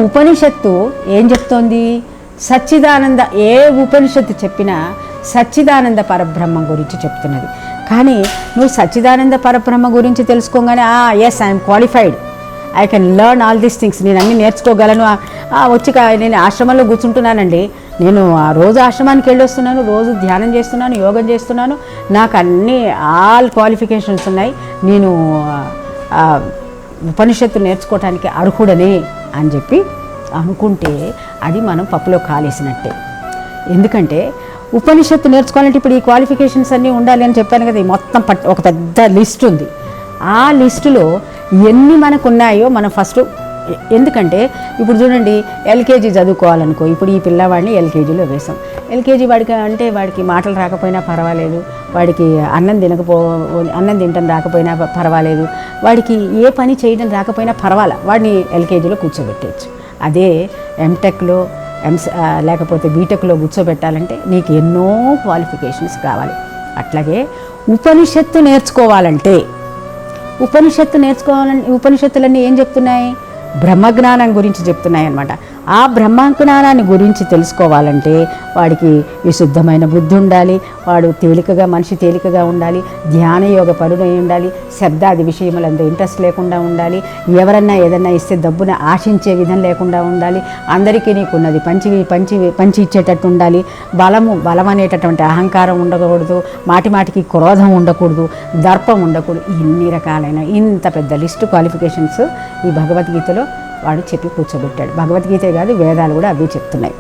ఉపనిషత్తు ఏం చెప్తోంది? సచ్చిదానంద, ఏ ఉపనిషత్తు చెప్పినా సచ్చిదానంద పరబ్రహ్మ గురించి చెప్తున్నది. కానీ నువ్వు సచ్చిదానంద పరబ్రహ్మ గురించి తెలుసుకోగానే yes I'm qualified, I can learn all these things, నేను అన్నీ నేర్చుకోగలను. వచ్చి నేను ఆశ్రమంలో కూర్చుంటున్నానండి, నేను రోజు ఆశ్రమానికి వెళ్ళి వస్తున్నాను, రోజు ధ్యానం చేస్తున్నాను, యోగం చేస్తున్నాను, నాకు అన్నీ ఆల్ క్వాలిఫికేషన్స్ ఉన్నాయి, నేను ఉపనిషత్తు నేర్చుకోవటానికి అర్హుడనే అని చెప్పి అనుకుంటే అది మనం పప్పులో కాలేసినట్టే. ఎందుకంటే ఉపనిషత్తు నేర్చుకోవాలంటే ఇప్పుడు ఈ క్వాలిఫికేషన్స్ అన్నీ ఉండాలి అని చెప్పాను కదా. ఈ మొత్తం ఒక పెద్ద లిస్ట్ ఉంది. ఆ లిస్టులో ఎన్ని మనకు ఉన్నాయో మనం ఫస్ట్, ఎందుకంటే ఇప్పుడు చూడండి, ఎల్కేజీ చదువుకోవాలనుకో, ఇప్పుడు ఈ పిల్లవాడిని ఎల్కేజీలో వేసాం. ఎల్కేజీ వాడికి మాటలు రాకపోయినా పర్వాలేదు, వాడికి అన్నం తినటం రాకపోయినా పర్వాలేదు, వాడికి ఏ పని చేయడం రాకపోయినా పర్వాలే, వాడిని ఎల్కేజీలో కూర్చోబెట్టచ్చు. అదే ఎంటెక్లో లేకపోతే బీటెక్లో కూర్చోబెట్టాలంటే నీకు ఎన్నో క్వాలిఫికేషన్స్ కావాలి. అట్లాగే ఉపనిషత్తులన్నీ ఏం చెప్తున్నాయి? బ్రహ్మజ్ఞానం గురించి చెప్తున్నాయి అన్నమాట. ఆ బ్రహ్మజ్ఞానాన్ని గురించి తెలుసుకోవాలంటే వాడికి విశుద్ధమైన బుద్ధి ఉండాలి, వాడు మనిషి తేలికగా ఉండాలి, ధ్యానయోగ పరుడై ఉండాలి, శబ్దాది విషయములందు ఇంట్రెస్ట్ లేకుండా ఉండాలి, ఎవరన్నా ఏదన్నా ఇస్తే డబ్బున ఆశించే విధం లేకుండా ఉండాలి, అందరికీ నీకున్నది పంచి ఇచ్చేటట్టు ఉండాలి, బలం అనేటటువంటి అహంకారం ఉండకూడదు, మాటికి క్రోధం ఉండకూడదు, దర్పం ఉండకూడదు. ఇన్ని రకాలైన ఇంత పెద్ద లిస్టు క్వాలిఫికేషన్స్ ఈ భగవద్గీతలో వాడు చెప్పి కూర్చోబెట్టాడు. భగవద్గీతే కాదు, వేదాలు కూడా అవే చెప్తున్నాయి.